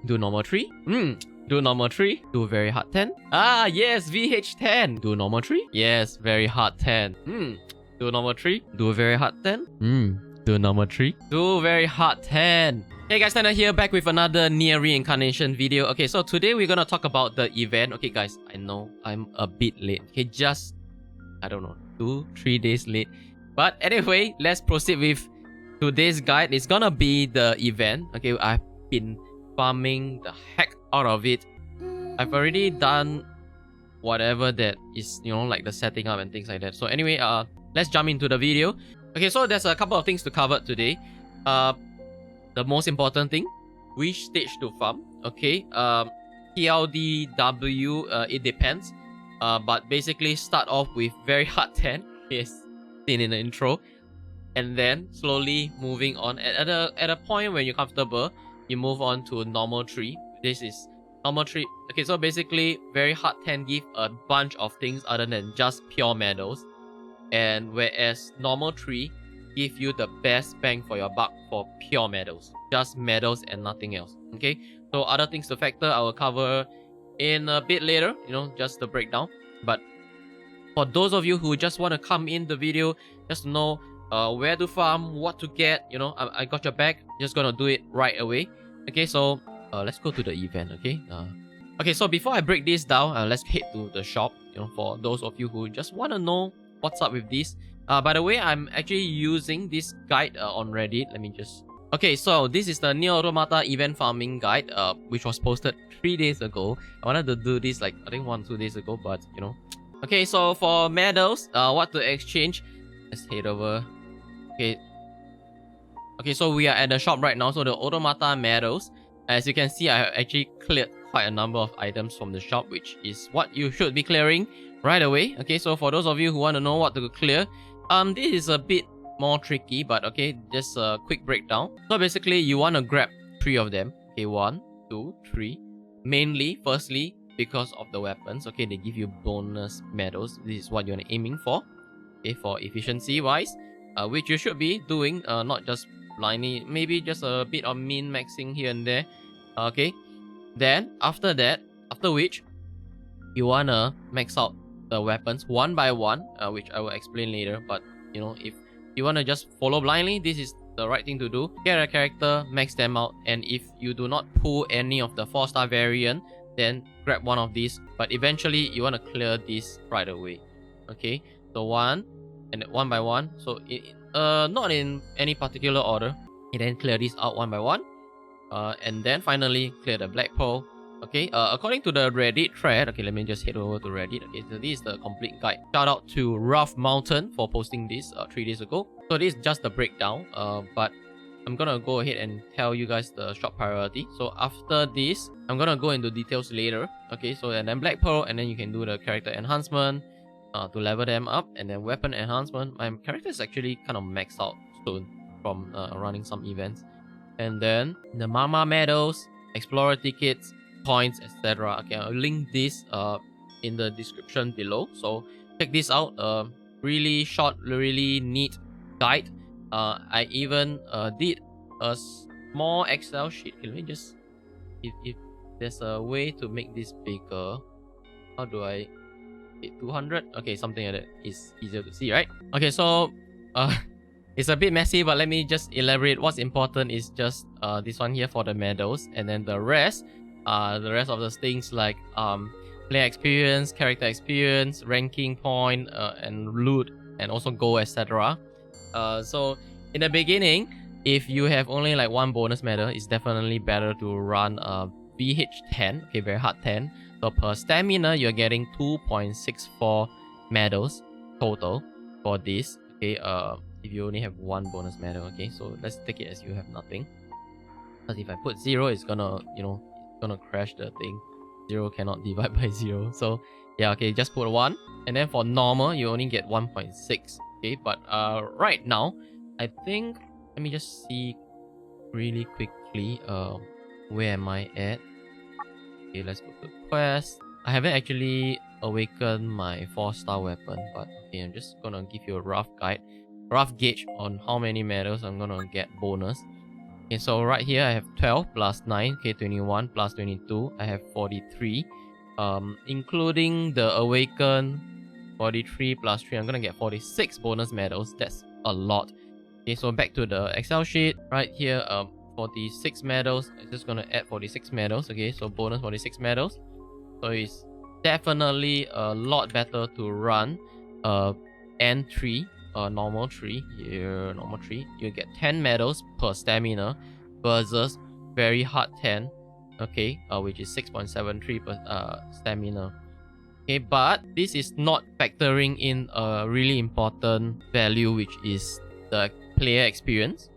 Do normal 3. Do normal 3. Do very hard 10. Ah, yes, VH10. Do normal 3. Yes, very hard 10. Do normal 3. Do very hard 10. Do normal 3. Do very hard 10. Hey guys, Tanna here, back with another NieR Reincarnation video. Okay, so today we're gonna talk about the event. Okay guys, I know I'm a bit late. Okay, just, I don't know, 2-3 days late. But anyway, let's proceed with today's guide. It's gonna be the event. Okay, I've been farming the heck out of it. I've already done whatever that is, you know, like the setting up and things like that. So anyway, let's jump into the video. Okay, so there's a couple of things to cover today. The most important thing, which stage to farm. Okay, TLDW, it depends. But basically start off with very hard 10. Yes, seen in the intro. And then slowly moving on. At a point when you're comfortable, you move on to normal 3. This is normal 3. Okay, so basically very hard 10 give a bunch of things other than just pure medals. And whereas normal 3 give you the best bang for your buck for pure medals. Just medals and nothing else. Okay, so other things to factor I will cover in a bit later, you know, just the breakdown. But for those of you who just want to come in the video just to know where to farm, what to get, you know, I got your back. Just gonna do it right away. Okay, so let's go to the event. Okay, okay, so before I break this down, let's head to the shop, you know, for those of you who just want to know what's up with this. By the way, I'm actually using this guide on Reddit. Let me just... Okay, so this is the NieR Automata event farming guide, which was posted 3 days ago. I wanted to do this like, I think 1-2 days ago, but you know. Okay, so for medals, what to exchange? Let's head over. Okay. Okay, so we are at the shop right now. So the Automata medals. As you can see, I have actually cleared quite a number of items from the shop, which is what you should be clearing right away. Okay, so for those of you who want to know what to clear, this is a bit more tricky, but okay, just a quick breakdown. So basically, you want to grab 3 of them. Okay, 1, 2, 3. Mainly, firstly, because of the weapons. Okay, they give you bonus medals. This is what you're aiming for. Okay, for efficiency wise, which you should be doing, not just blindly, maybe just a bit of min maxing here and there. Okay, then after that, after which you wanna max out the weapons one by one, which I will explain later. But you know, if you want to just follow blindly, this is the right thing to do. Get a character, max them out, and if you do not pull any of the 4-star variant, then grab one of these. But eventually you want to clear this right away. Okay, so one and one by one. So not in any particular order. And then clear this out one by one, and then finally clear the black pearl. Okay, according to the Reddit thread, okay, let me just head over to Reddit. Okay, so this is the complete guide. Shout out to Rough Mountain for posting this 3 days ago. So this is just the breakdown, but I'm gonna go ahead and tell you guys the shop priority. So after this, I'm gonna go into details later. Okay, so and then Black Pearl, and then you can do the character enhancement to level them up, and then weapon enhancement. My character is actually kind of maxed out soon from running some events. And then the Mama medals, Explorer tickets, points, etc. Okay, I'll link this in the description below, so check this out. Really short, really neat guide. I even did a small Excel sheet. Okay, let me just, if there's a way to make this bigger, how do I 200? Okay, something like that is easier to see, right? Okay, so it's a bit messy, but let me just elaborate. What's important is just this one here for the medals, and then the rest of the things like player experience, character experience, ranking point, and loot, and also gold, etc. So in the beginning, if you have only like 1 bonus medal, it's definitely better to run VH10. Okay, very hard 10. So per stamina, you're getting 2.64 medals total for this. Okay, if you only have 1 bonus medal. Okay, so let's take it as you have nothing. Because if I put 0, it's gonna, you know, gonna crash the thing. 0 cannot divide by 0. So yeah, okay, just put 1. And then for normal, you only get 1.6. Okay, but right now, I think, let me just see really quickly, where am I at? Okay, let's go to quest. I haven't actually awakened my 4-star weapon, but okay, I'm just gonna give you a rough gauge on how many medals I'm gonna get bonus. Okay, so right here I have 12 plus 9, okay, 21 plus 22, I have 43. Including the awaken, 43 plus 3, I'm gonna get 46 bonus medals. That's a lot. Okay, so back to the Excel sheet. Right here, 46 medals. I'm just gonna add 46 medals. Okay, so bonus 46 medals. So it's definitely a lot better to run N3, normal 3. Here, normal 3. You get 10 medals per stamina versus very hard 10. Okay, which is 6.73 per stamina. Okay, but this is not factoring in a really important value, which is the player experience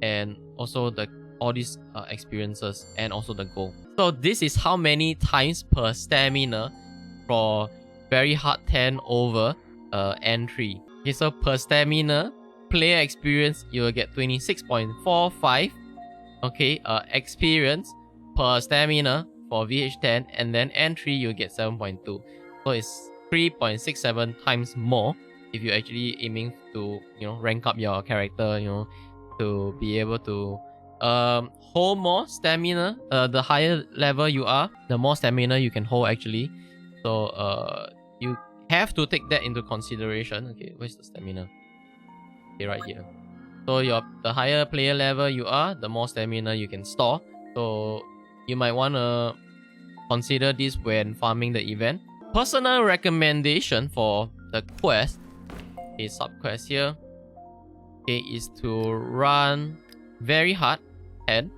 and also the all these experiences and also the goal. So this is how many times per stamina for very hard 10 over N3. Okay, so per stamina, player experience, you will get 26.45. Okay, experience per stamina for VH10, and then N3 you'll get 7.2. So it's 3.67 times more if you're actually aiming to, you know, rank up your character, you know, to be able to hold more stamina. The higher level you are, the more stamina you can hold actually. So you have to take that into consideration. Okay, where's the stamina? Okay, right here. So the higher player level you are, the more stamina you can store. So you might want to consider this when farming the event. Personal recommendation for the quest, a sub-quest here, okay, is to run very hard and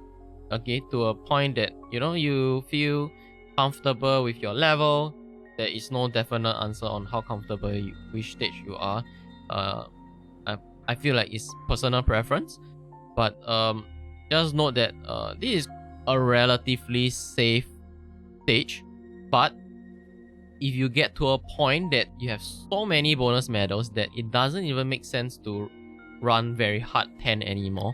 okay, to a point that, you know, you feel comfortable with your level. There is no definite answer on how comfortable which stage you are. I feel like it's personal preference, but just note that this is a relatively safe stage. But if you get to a point that you have so many bonus medals that it doesn't even make sense to run very hard 10 anymore,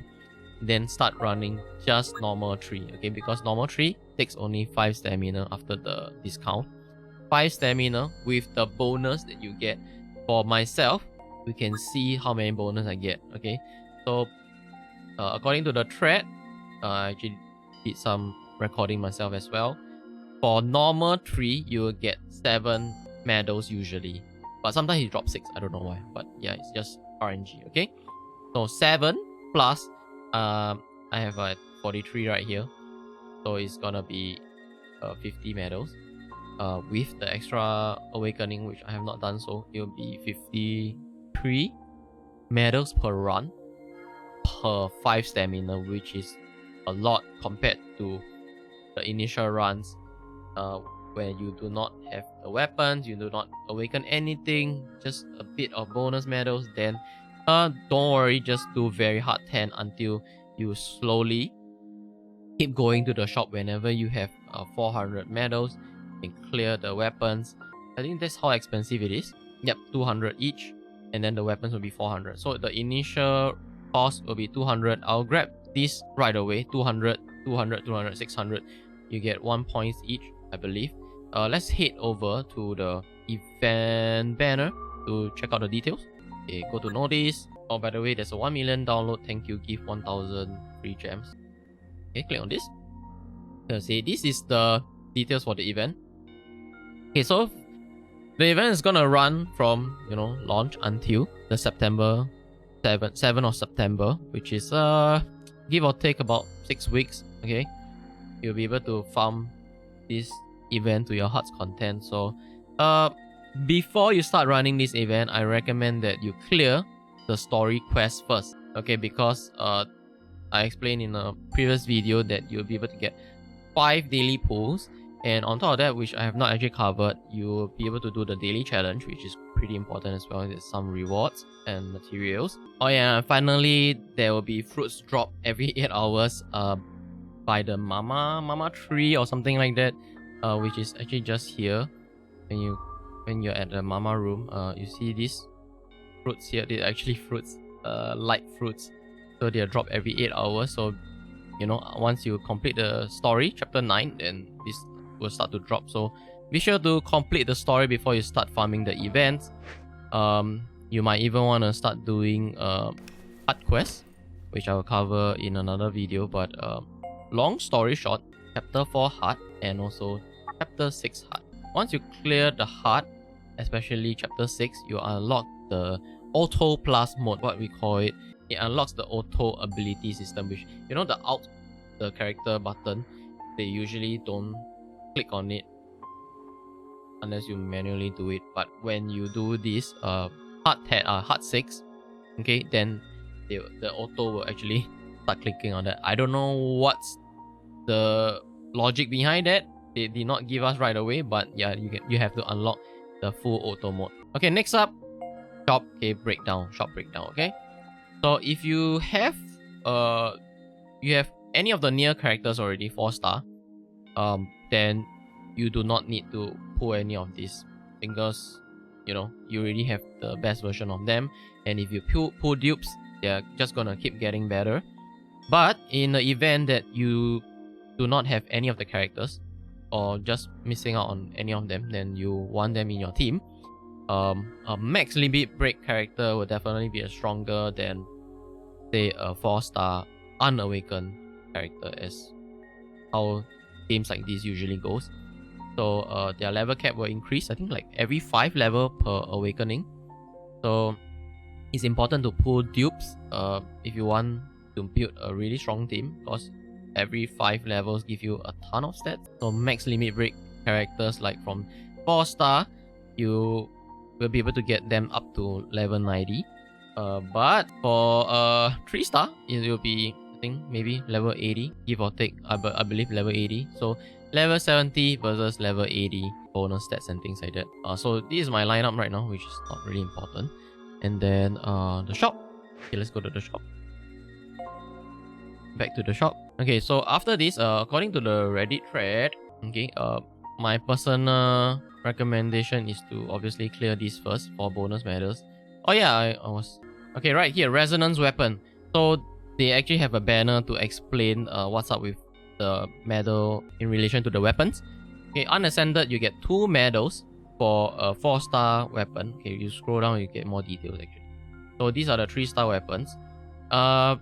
then start running just normal 3. Okay, because normal 3 takes only 5 stamina after the discount. 5 stamina with the bonus that you get. For myself, we can see how many bonus I get. Okay, so according to the thread, I actually did some recording myself as well. For normal 3, you will get 7 medals usually, but sometimes he drops 6. I don't know why, but yeah, it's just RNG. Okay, so 7 plus I have 43 right here, so it's gonna be 50 medals. With the extra awakening, which I have not done, so it will be 53 medals per run per 5 stamina, which is a lot compared to the initial runs where you do not have the weapons, you do not awaken anything, just a bit of bonus medals. Then don't worry, just do very hard 10 until you slowly keep going to the shop. Whenever you have 400 medals, you can clear the weapons. I think that's how expensive it is. Yep, 200 each, and then the weapons will be 400. So the initial cost will be 200. I'll grab this right away. 200, 200, 200, 600. You get 1 point each, I believe. Let's head over to the event banner to check out the details. Okay, go to notice. Oh, by the way, there's a 1 million download. Thank you. Give 1,000 free gems. Okay, click on this. See, this is the details for the event. Okay, so the event is gonna run from, you know, launch until the September 7th of September, which is give or take about 6 weeks. Okay, you'll be able to farm this event to your heart's content. So before you start running this event, I recommend that you clear the story quest first. Okay, because I explained in a previous video that you'll be able to get 5 daily pulls, and on top of that, which I have not actually covered, you'll be able to do the daily challenge, which is pretty important as well. There's some rewards and materials. Oh yeah, finally there will be fruits drop every 8 hours by the mama tree or something like that, which is actually just here. When you're at the mama room, you see these fruits here. They're actually fruits, light fruits, so they are dropped every 8 hours. So, you know, once you complete the story, chapter 9, then this will start to drop. So be sure to complete the story before you start farming the events. You might even want to start doing hard quests, which I will cover in another video. But long story short, chapter 4 heart and also chapter 6 heart. Once you clear the heart, especially chapter 6, you unlock the auto plus mode, what we call it. It unlocks the auto ability system, which, you know, the character button, they usually don't click on it unless you manually do it. But when you do this heart 6, okay, then the auto will actually start clicking on that. I don't know what's the logic behind that. They did not give us right away, but yeah, you have to unlock the full auto mode. Okay, next up, shop breakdown. Okay, so if you have any of the NieR characters already 4-star, then you do not need to pull any of these, because you know you already have the best version of them. And if you pull dupes, they're just gonna keep getting better. But in the event that you do not have any of the characters, or just missing out on any of them, then you want them in your team, a max limit break character will definitely be stronger than, say, a 4-star unawakened character, as how games like this usually goes. So their level cap will increase, I think, like every 5 level per awakening. So it's important to pull dupes if you want to build a really strong team, because every 5 levels give you a ton of stats. So max limit break characters like from 4-star, you will be able to get them up to level 90. But for 3-star, it will be, I think, maybe level 80, give or take. I believe level 80. So level 70 versus level 80 bonus stats and things like that. So this is my lineup right now, which is not really important. And then the shop. Okay, let's go to the shop. Back to the shop. Okay, so after this, according to the Reddit thread, okay, my personal recommendation is to obviously clear this first for bonus medals. Oh yeah, I was... Okay, right here, resonance weapon. So they actually have a banner to explain what's up with the medal in relation to the weapons. Okay, unascended, you get 2 medals for a 4-star weapon. Okay, you scroll down, you get more details actually. So these are the 3-star weapons.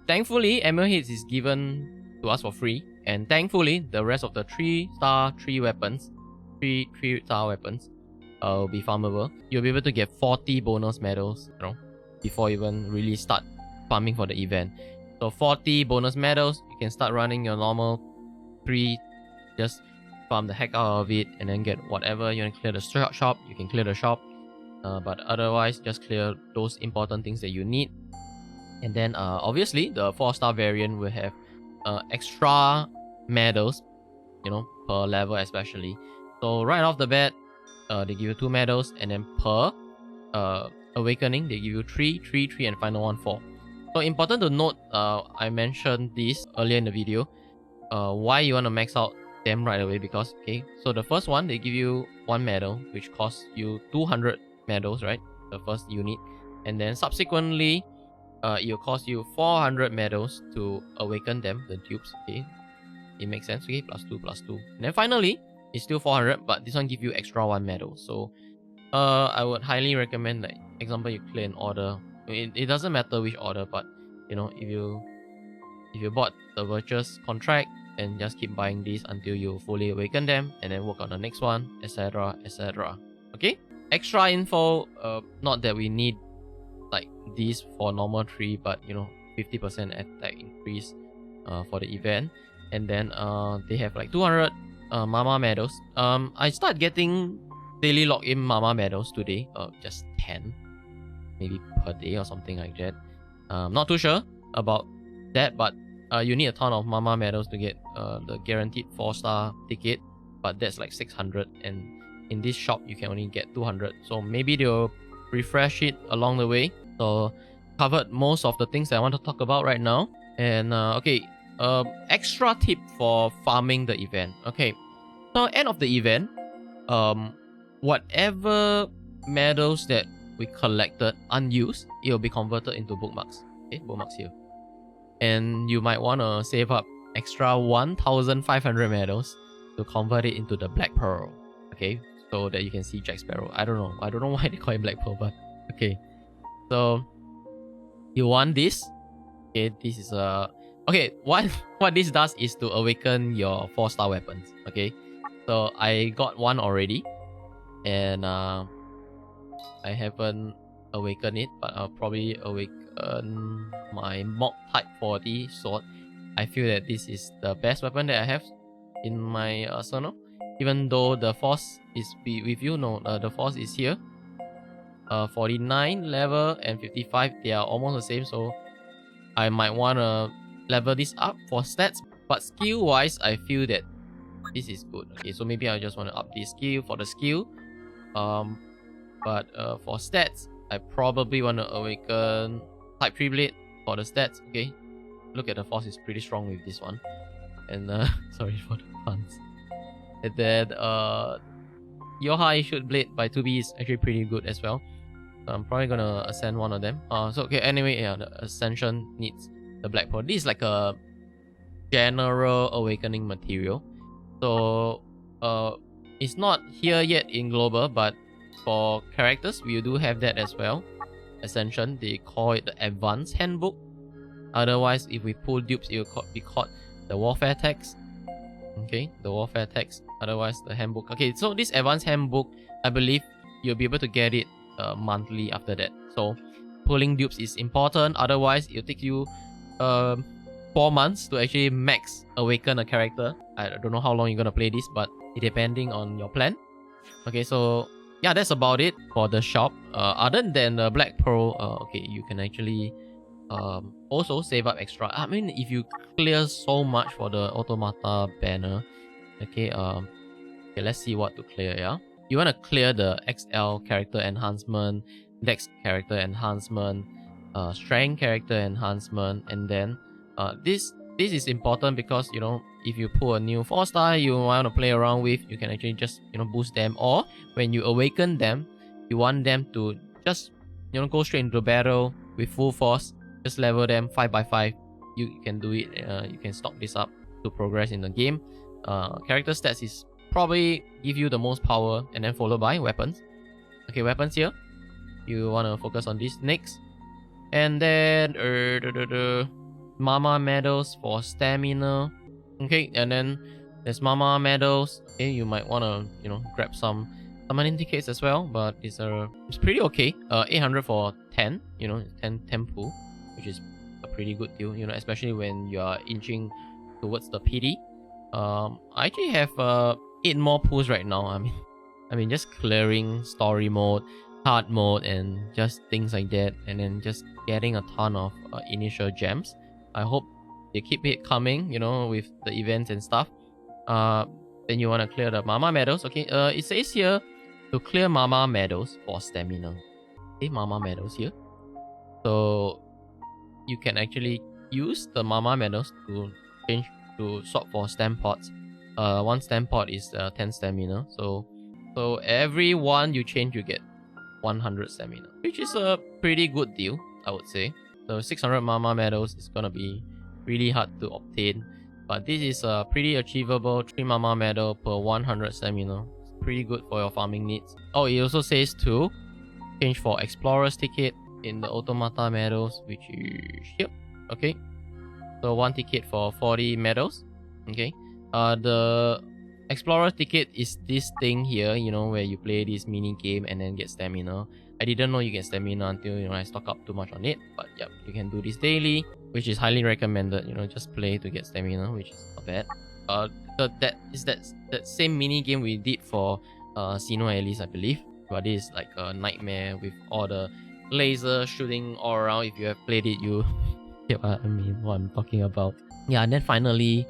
Thankfully, Emerald Hits is given to us for free, and thankfully, the rest of the 3-star 3-star weapons will be farmable. You'll be able to get 40 bonus medals, you know, before you even really start farming for the event. So 40 bonus medals, you can start running your normal 3, just farm the heck out of it, and then get whatever you want to clear the shop. You can clear the shop, but otherwise, just clear those important things that you need. And then obviously the 4-star variant will have extra medals, you know, per level especially. So right off the bat, they give you 2 medals, and then per awakening they give you 3, 3, 3, and final one 4. So important to note, I mentioned this earlier in the video, why you want to max out them right away, because okay, so the first one they give you 1 medal, which costs you 200 medals, right? The first unit, and then subsequently it will cost you 400 medals to awaken them, the dupes. Okay, it makes sense. Okay, plus 2, plus 2. And then finally, it's still 400, but this one give you extra 1 medal. So I would highly recommend, like, example, you clear in order. It doesn't matter which order, but you know, if you bought the Virtuous contract, and just keep buying these until you fully awaken them, and then work on the next one, etc, etc. Okay, extra info, not that we need like these for normal 3, but you know, 50% attack increase for the event. And then they have like 200 mama medals. I start getting daily login mama medals today, just 10 maybe per day or something like that. Not too sure about that, but you need a ton of mama medals to get the guaranteed 4-star ticket, but that's like 600, and in this shop you can only get 200. So maybe they'll refresh it along the way. So covered most of the things that I want to talk about right now. And okay, extra tip for farming the event. Okay, so end of the event, whatever medals that we collected unused, it will be converted into bookmarks. Okay, bookmarks here. And you might want to save up extra 1,500 medals to convert it into the Black Pearl. Okay, so that you can see Jack Sparrow. I don't know why they call it Black Pearl, but okay. So you want this, Okay, this is a okay. What what this does is to awaken your 4-star weapons. Okay, so I got one already, and I haven't awakened it, but I'll probably awaken my Mock Type 40 sword. I feel that this is the best weapon that I have in my arsenal. Even though the force is with you, no, the force is here. 49 level and 55, they are almost the same, so I might want to level this up for stats. But skill wise, I feel that this is good. Okay, so maybe I just want to up this skill for the skill. But for stats, I probably want to awaken Type 3 Blade for the stats. Okay, look at the force is pretty strong with this one. And sorry for the puns. And then Yohai Shoot Blade by 2B is actually pretty good as well. So I'm probably gonna ascend one of them. So okay, anyway, yeah, the ascension needs the black pearl. This is like a general awakening material. So it's not here yet in global, but for characters we do have that as well. Ascension, they call it the advanced handbook. Otherwise, if we pull dupes, it will be called the warfare text. Okay, the warfare text. Otherwise, the handbook. Okay, so this advanced handbook, I believe you'll be able to get it monthly after that. So pulling dupes is important. Otherwise, it'll take you 4 months to actually max awaken a character. I don't know how long you're gonna play this, but it depending on your plan. Okay, so yeah, that's about it for the shop. Other than the black pearl, okay, you can actually also save up extra. I mean, if you clear so much for the Automata banner, okay, okay, let's see what to clear. Yeah, you want to clear the XL character enhancement, Dex character enhancement, Strength character enhancement, and then this is important because, you know, if you pull a new 4-star you want to play around with, you can actually just, you know, boost them, or when you awaken them, you want them to just, you know, go straight into battle with full force. Just level them 5x5. You can do it. You can stock this up to progress in the game. Character stats is probably give you the most power, and then followed by weapons. Okay, weapons here. You want to focus on this next. And then Mama medals for stamina. Okay, and then there's Mama medals. Okay, you might want to, you know, grab some summon indicates as well, but it's pretty okay. 800 for 10, you know, 10 pool, which is a pretty good deal, you know, especially when you are inching towards the PD. I actually have 8 more pools right now. I mean, just clearing story mode, hard mode, and just things like that, and then just getting a ton of initial gems. I hope they keep it coming, you know, with the events and stuff. Then you want to clear the Mama medals. Okay, it says here to clear Mama medals for stamina. Okay, Mama medals here. So you can actually use the Mama medals to change to swap for stamp pots. One stamp pot is 10 stamina. So every one you change, you get 100 stamina, which is a pretty good deal, I would say. So 600 Mama medals is gonna be really hard to obtain, but this is a pretty achievable. 3 Mama medal per 100 stamina. It's pretty good for your farming needs. Oh, it also says to change for Explorer's ticket in the Automata medals, which is here. Okay, so 1 ticket for 40 medals. Okay, the Explorer ticket is this thing here, you know, where you play this mini game and then get stamina. I didn't know you get stamina until, you know, I stock up too much on it. But yep, you can do this daily, which is highly recommended. You know, just play to get stamina, which is not bad. That is that same mini game we did for Sino Alice, I believe. But this is like a nightmare with all the laser shooting all around. If you have played it, you get what I mean, what I'm talking about. Yeah, and then finally,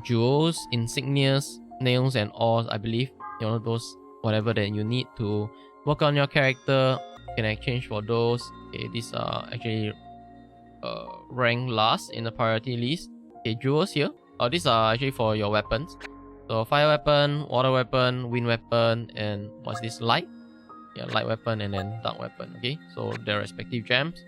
jewels, insignias, nails, and ores, I believe. You know, those whatever that you need to work on your character, you can exchange for those. Okay, these are actually ranked last in the priority list. Okay, jewels here. These are actually for your weapons. So fire weapon, water weapon, wind weapon, and what's this, light? Yeah, light weapon and then dark weapon. Okay, so their respective gems.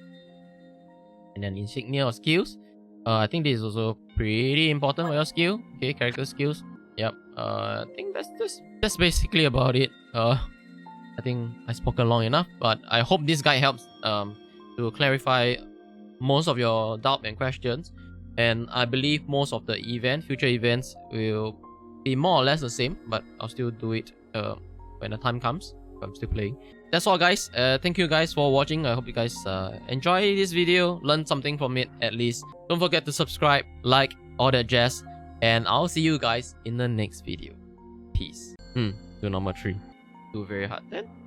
And then insignia or skills. I think this is also pretty important for your skill. Okay, character skills. Yep. I think that's basically about it. I think I spoken long enough, but I hope this guide helps to clarify most of your doubt and questions. And I believe most of the future events will be more or less the same, but I'll still do it when the time comes. I'm still playing. That's all, guys. Thank you guys for watching. I hope you guys enjoy this video, learn something from it at least. Don't forget to subscribe, like, all that jazz, and I'll see you guys in the next video. Peace. Do number 3. Do very hard then.